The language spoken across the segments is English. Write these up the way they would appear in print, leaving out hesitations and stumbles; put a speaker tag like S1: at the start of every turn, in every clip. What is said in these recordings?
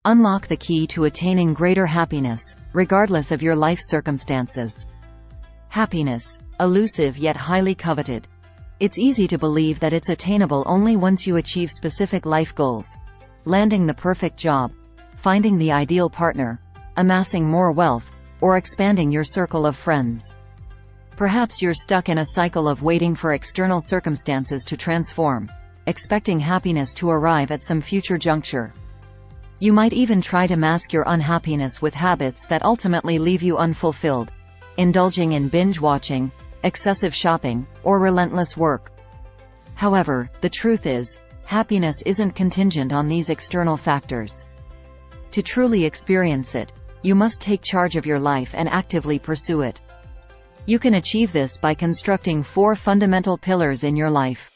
S1: Unlock the key to attaining greater happiness, regardless of your life circumstances. Happiness, elusive yet highly coveted. It's easy to believe that it's attainable only once you achieve specific life goals. Landing the perfect job, finding the ideal partner, amassing more wealth, or expanding your circle of friends. Perhaps you're stuck in a cycle of waiting for external circumstances to transform, expecting happiness to arrive at some future juncture. You might even try to mask your unhappiness with habits that ultimately leave you unfulfilled, indulging in binge-watching, excessive shopping, or relentless work. However, the truth is, happiness isn't contingent on these external factors. To truly experience it, you must take charge of your life and actively pursue it. You can achieve this by constructing 4 fundamental pillars in your life.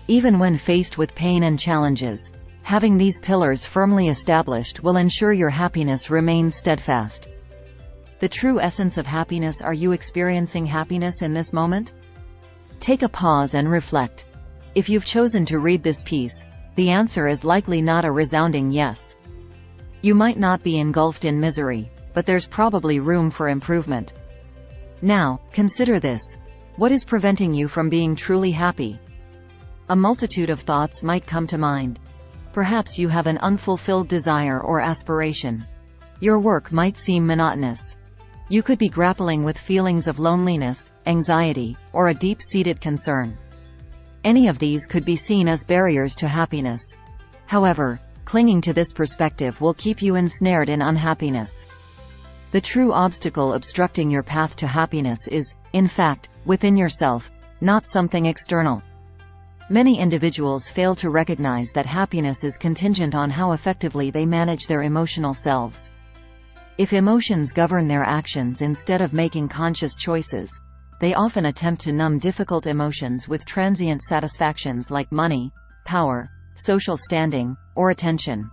S1: Even when faced with pain and challenges, having these pillars firmly established will ensure your happiness remains steadfast. The true essence of happiness. Are you experiencing happiness in this moment? Take a pause and reflect. If you've chosen to read this piece, the answer is likely not a resounding yes. You might not be engulfed in misery, but there's probably room for improvement. Now, consider this. What is preventing you from being truly happy? A multitude of thoughts might come to mind. Perhaps you have an unfulfilled desire or aspiration. Your work might seem monotonous. You could be grappling with feelings of loneliness, anxiety, or a deep-seated concern. Any of these could be seen as barriers to happiness. However, clinging to this perspective will keep you ensnared in unhappiness. The true obstacle obstructing your path to happiness is, in fact, within yourself, not something external. Many individuals fail to recognize that happiness is contingent on how effectively they manage their emotional selves. If emotions govern their actions instead of making conscious choices, they often attempt to numb difficult emotions with transient satisfactions like money, power, social standing, or attention.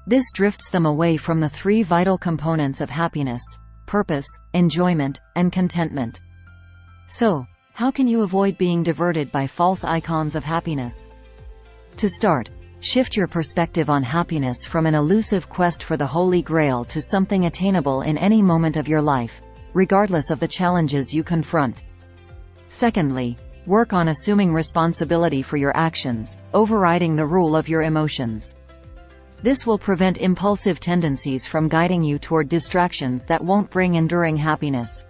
S1: This drifts them away from the 3 vital components of happiness: purpose, enjoyment, and contentment. So, how can you avoid being diverted by false icons of happiness? To start, shift your perspective on happiness from an elusive quest for the Holy Grail to something attainable in any moment of your life, regardless of the challenges you confront. Secondly, work on assuming responsibility for your actions, overriding the rule of your emotions. This will prevent impulsive tendencies from guiding you toward distractions that won't bring enduring happiness.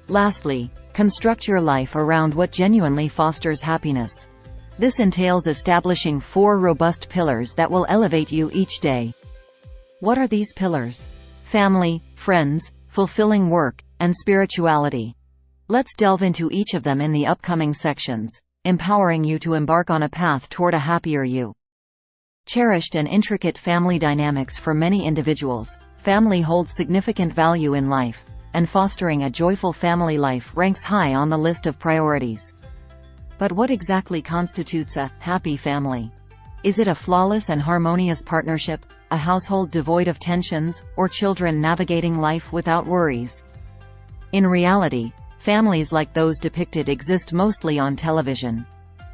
S1: Lastly, construct your life around what genuinely fosters happiness. This entails establishing 4 robust pillars that will elevate you each day. What are these pillars? Family, friends, fulfilling work, and spirituality. Let's delve into each of them in the upcoming sections, empowering you to embark on a path toward a happier you. Cherished and intricate family dynamics. For many individuals, family holds significant value in life, and fostering a joyful family life ranks high on the list of priorities. But what exactly constitutes a happy family? Is it a flawless and harmonious partnership, a household devoid of tensions, or children navigating life without worries? In reality, families like those depicted exist mostly on television.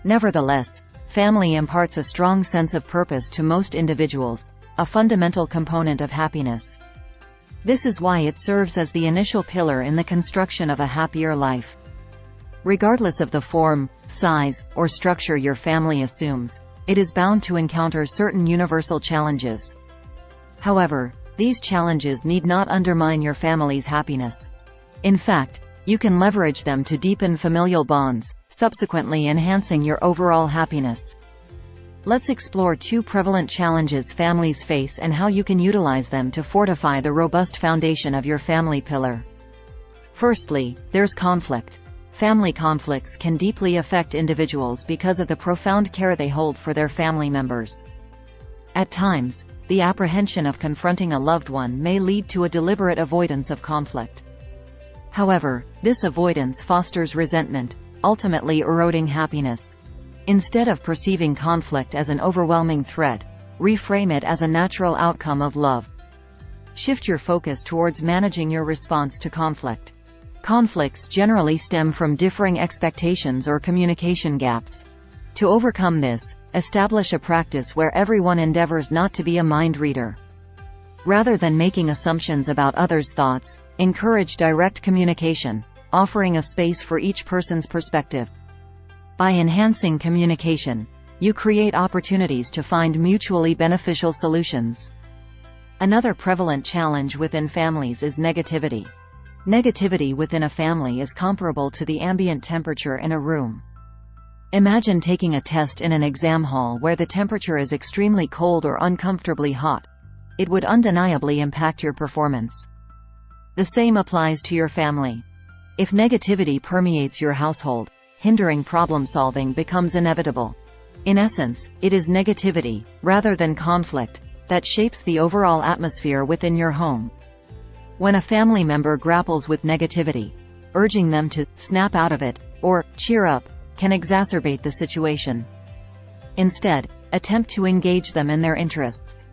S1: Nevertheless, family imparts a strong sense of purpose to most individuals, a fundamental component of happiness. This is why it serves as the initial pillar in the construction of a happier life. Regardless of the form, size, or structure your family assumes, it is bound to encounter certain universal challenges. However, these challenges need not undermine your family's happiness. In fact, you can leverage them to deepen familial bonds, subsequently enhancing your overall happiness. Let's explore 2 prevalent challenges families face and how you can utilize them to fortify the robust foundation of your family pillar. Firstly, there's conflict. Family conflicts can deeply affect individuals because of the profound care they hold for their family members. At times, the apprehension of confronting a loved one may lead to a deliberate avoidance of conflict. However, this avoidance fosters resentment, ultimately eroding happiness. Instead of perceiving conflict as an overwhelming threat, reframe it as a natural outcome of love. Shift your focus towards managing your response to conflict. Conflicts generally stem from differing expectations or communication gaps. To overcome this, establish a practice where everyone endeavors not to be a mind reader. Rather than making assumptions about others' thoughts, encourage direct communication, offering a space for each person's perspective. By enhancing communication, you create opportunities to find mutually beneficial solutions. Another prevalent challenge within families is negativity. Negativity within a family is comparable to the ambient temperature in a room. Imagine taking a test in an exam hall where the temperature is extremely cold or uncomfortably hot. It would undeniably impact your performance. The same applies to your family. If negativity permeates your household, hindering problem-solving becomes inevitable. In essence, it is negativity, rather than conflict, that shapes the overall atmosphere within your home. When a family member grapples with negativity, urging them to snap out of it, or cheer up, can exacerbate the situation. Instead, attempt to engage them in their interests.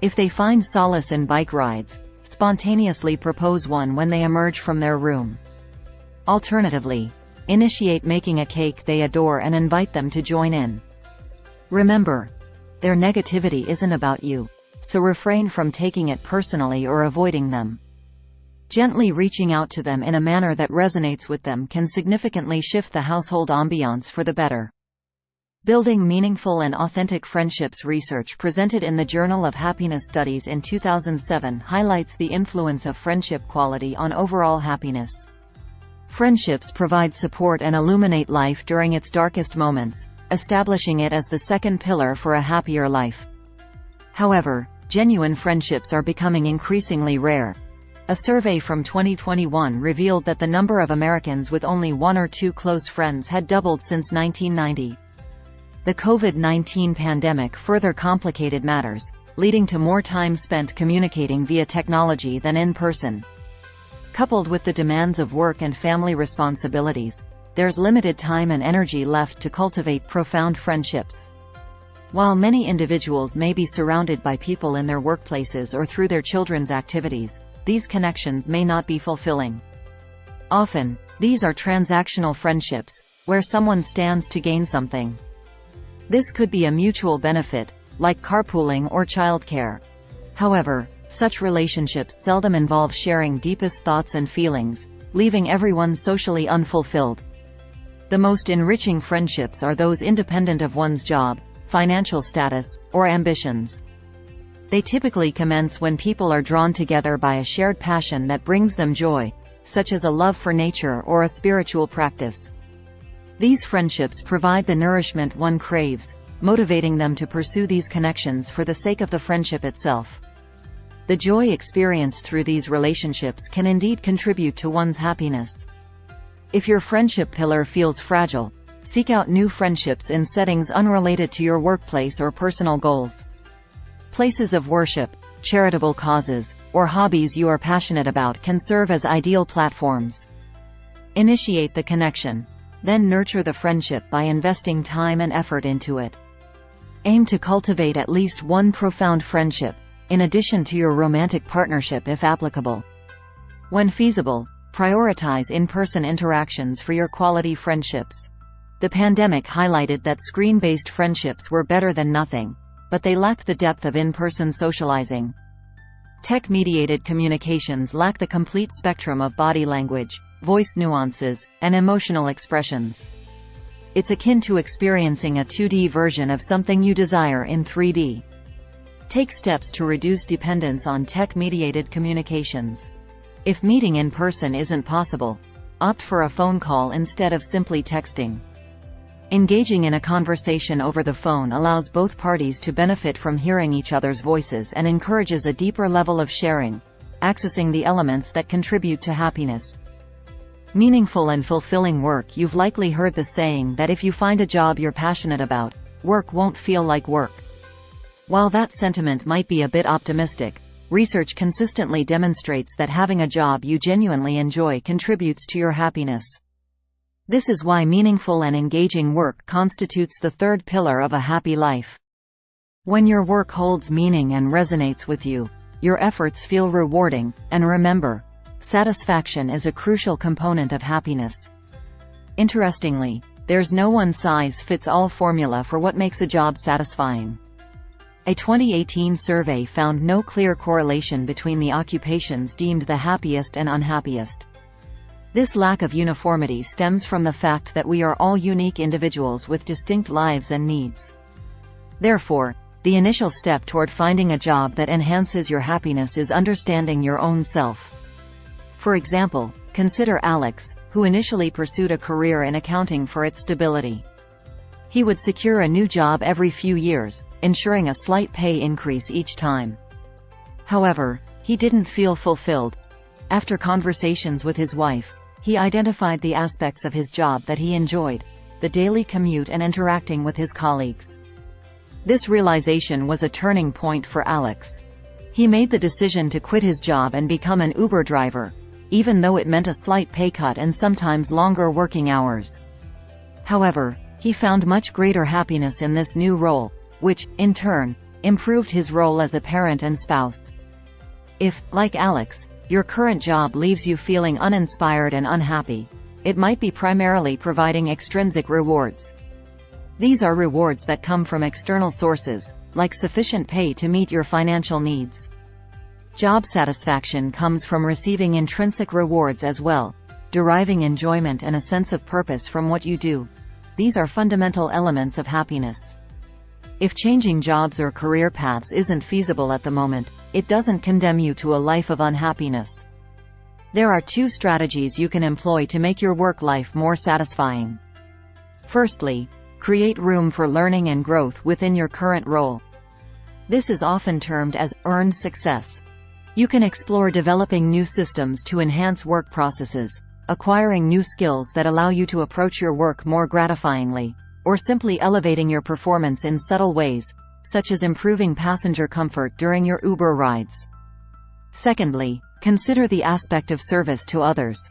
S1: If they find solace in bike rides, spontaneously propose one when they emerge from their room. Alternatively, initiate making a cake they adore and invite them to join in. Remember, their negativity isn't about you, so refrain from taking it personally or avoiding them. Gently reaching out to them in a manner that resonates with them can significantly shift the household ambiance for the better. Building meaningful and authentic friendships. Research presented in the Journal of Happiness Studies in 2007 highlights the influence of friendship quality on overall happiness. Friendships provide support and illuminate life during its darkest moments, establishing it as the second pillar for a happier life. However, genuine friendships are becoming increasingly rare. A survey from 2021 revealed that the number of Americans with only one or two close friends had doubled since 1990. The COVID-19 pandemic further complicated matters, leading to more time spent communicating via technology than in person. Coupled with the demands of work and family responsibilities, there's limited time and energy left to cultivate profound friendships. While many individuals may be surrounded by people in their workplaces or through their children's activities, these connections may not be fulfilling. Often, these are transactional friendships, where someone stands to gain something. This could be a mutual benefit, like carpooling or childcare. However, such relationships seldom involve sharing deepest thoughts and feelings, leaving everyone socially unfulfilled. The most enriching friendships are those independent of one's job, financial status, or ambitions. They typically commence when people are drawn together by a shared passion that brings them joy, such as a love for nature or a spiritual practice. These friendships provide the nourishment one craves, motivating them to pursue these connections for the sake of the friendship itself. The joy experienced through these relationships can indeed contribute to one's happiness. If your friendship pillar feels fragile, seek out new friendships in settings unrelated to your workplace or personal goals. Places of worship, charitable causes, or hobbies you are passionate about can serve as ideal platforms. Initiate the connection, then nurture the friendship by investing time and effort into it. Aim to cultivate at least one profound friendship, in addition to your romantic partnership if applicable. When feasible, prioritize in-person interactions for your quality friendships. The pandemic highlighted that screen-based friendships were better than nothing, but they lacked the depth of in-person socializing. Tech-mediated communications lack the complete spectrum of body language, voice nuances, and emotional expressions. It's akin to experiencing a 2D version of something you desire in 3D. Take steps to reduce dependence on tech-mediated communications. If meeting in person isn't possible, opt for a phone call instead of simply texting. Engaging in a conversation over the phone allows both parties to benefit from hearing each other's voices and encourages a deeper level of sharing, accessing the elements that contribute to happiness. Meaningful and fulfilling work. You've likely heard the saying that if you find a job you're passionate about, work won't feel like work. While that sentiment might be a bit optimistic, research consistently demonstrates that having a job you genuinely enjoy contributes to your happiness. This is why meaningful and engaging work constitutes the third pillar of a happy life. When your work holds meaning and resonates with you, your efforts feel rewarding, and remember, satisfaction is a crucial component of happiness. Interestingly, there's no one-size-fits-all formula for what makes a job satisfying. A 2018 survey found no clear correlation between the occupations deemed the happiest and unhappiest. This lack of uniformity stems from the fact that we are all unique individuals with distinct lives and needs. Therefore, the initial step toward finding a job that enhances your happiness is understanding your own self. For example, consider Alex, who initially pursued a career in accounting for its stability. He would secure a new job every few years, ensuring a slight pay increase each time. However, he didn't feel fulfilled. After conversations with his wife, he identified the aspects of his job that he enjoyed: the daily commute and interacting with his colleagues. This realization was a turning point for Alex. He made the decision to quit his job and become an Uber driver, even though it meant a slight pay cut and sometimes longer working hours. However, he found much greater happiness in this new role, which, in turn, improved his role as a parent and spouse. If, like Alex, your current job leaves you feeling uninspired and unhappy, it might be primarily providing extrinsic rewards. These are rewards that come from external sources, like sufficient pay to meet your financial needs. Job satisfaction comes from receiving intrinsic rewards as well, deriving enjoyment and a sense of purpose from what you do. These are fundamental elements of happiness. If changing jobs or career paths isn't feasible at the moment, it doesn't condemn you to a life of unhappiness. There are two strategies you can employ to make your work life more satisfying. Firstly, create room for learning and growth within your current role. This is often termed as earned success. You can explore developing new systems to enhance work processes, acquiring new skills that allow you to approach your work more gratifyingly, or simply elevating your performance in subtle ways, such as improving passenger comfort during your Uber rides. Secondly, consider the aspect of service to others.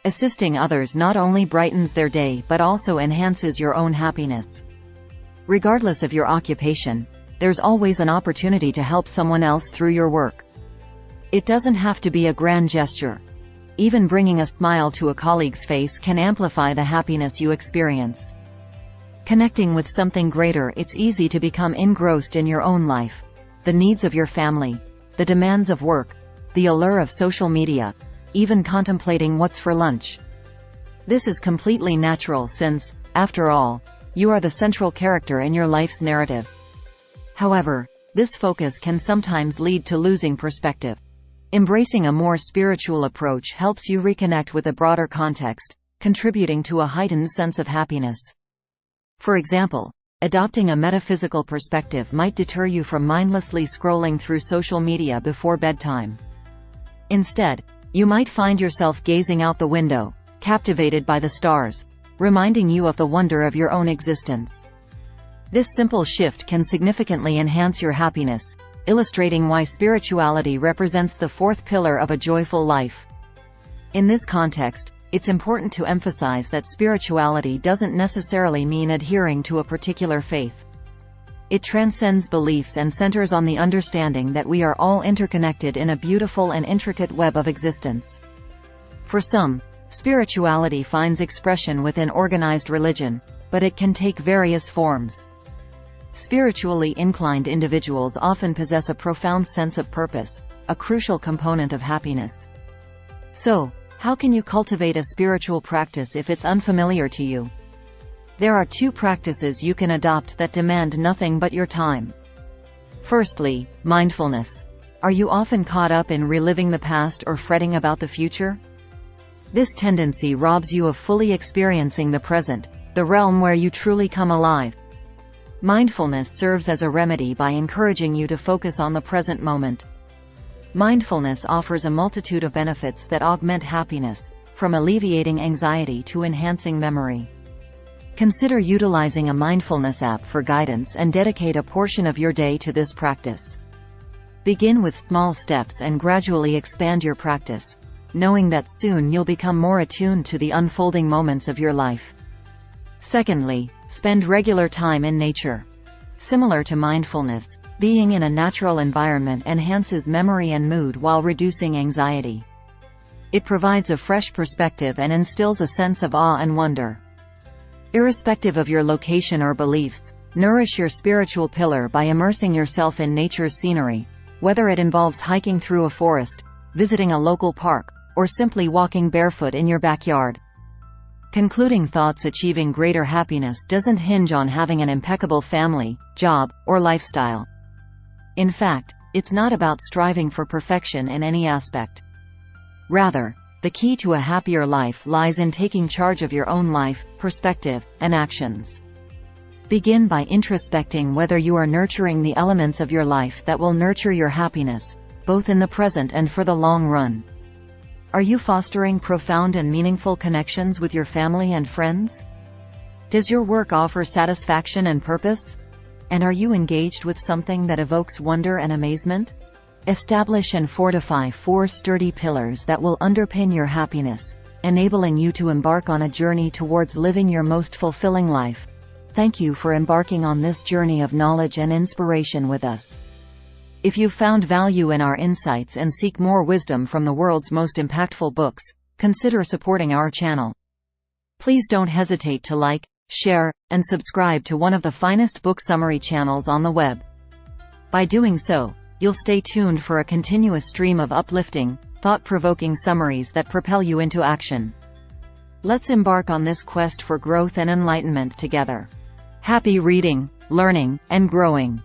S1: Assisting others not only brightens their day but also enhances your own happiness. Regardless of your occupation, there's always an opportunity to help someone else through your work. It doesn't have to be a grand gesture. Even bringing a smile to a colleague's face can amplify the happiness you experience. Connecting with something greater, it's easy to become engrossed in your own life, the needs of your family, the demands of work, the allure of social media, even contemplating what's for lunch. This is completely natural since, after all, you are the central character in your life's narrative. However, this focus can sometimes lead to losing perspective. Embracing a more spiritual approach helps you reconnect with a broader context, contributing to a heightened sense of happiness. For example, adopting a metaphysical perspective might deter you from mindlessly scrolling through social media before bedtime. Instead, you might find yourself gazing out the window, captivated by the stars, reminding you of the wonder of your own existence. This simple shift can significantly enhance your happiness, illustrating why spirituality represents the fourth pillar of a joyful life. In this context, it's important to emphasize that spirituality doesn't necessarily mean adhering to a particular faith. It transcends beliefs and centers on the understanding that we are all interconnected in a beautiful and intricate web of existence. For some, spirituality finds expression within organized religion, but it can take various forms. Spiritually inclined individuals often possess a profound sense of purpose, a crucial component of happiness. So, how can you cultivate a spiritual practice if it's unfamiliar to you? There are two practices you can adopt that demand nothing but your time. Firstly, mindfulness. Are you often caught up in reliving the past or fretting about the future? This tendency robs you of fully experiencing the present, the realm where you truly come alive. Mindfulness serves as a remedy by encouraging you to focus on the present moment. Mindfulness offers a multitude of benefits that augment happiness, from alleviating anxiety to enhancing memory. Consider utilizing a mindfulness app for guidance and dedicate a portion of your day to this practice. Begin with small steps and gradually expand your practice, knowing that soon you'll become more attuned to the unfolding moments of your life. Secondly, spend regular time in nature. Similar to mindfulness, being in a natural environment enhances memory and mood while reducing anxiety. It provides a fresh perspective and instills a sense of awe and wonder. Irrespective of your location or beliefs, Nourish your spiritual pillar by immersing yourself in nature's scenery, whether it involves hiking through a forest, visiting a local park, or simply walking barefoot in your backyard. Concluding thoughts: achieving greater happiness doesn't hinge on having an impeccable family, job, or lifestyle. In fact, it's not about striving for perfection in any aspect. Rather, the key to a happier life lies in taking charge of your own life, perspective, and actions. Begin by introspecting whether you are nurturing the elements of your life that will nurture your happiness, both in the present and for the long run. Are you fostering profound and meaningful connections with your family and friends? Does your work offer satisfaction and purpose? And are you engaged with something that evokes wonder and amazement? Establish and fortify 4 sturdy pillars that will underpin your happiness, enabling you to embark on a journey towards living your most fulfilling life. Thank you for embarking on this journey of knowledge and inspiration with us. If you've found value in our insights and seek more wisdom from the world's most impactful books, consider supporting our channel. Please don't hesitate to like, share, and subscribe to one of the finest book summary channels on the web. By doing so, you'll stay tuned for a continuous stream of uplifting, thought-provoking summaries that propel you into action. Let's embark on this quest for growth and enlightenment together. Happy reading, learning, and growing.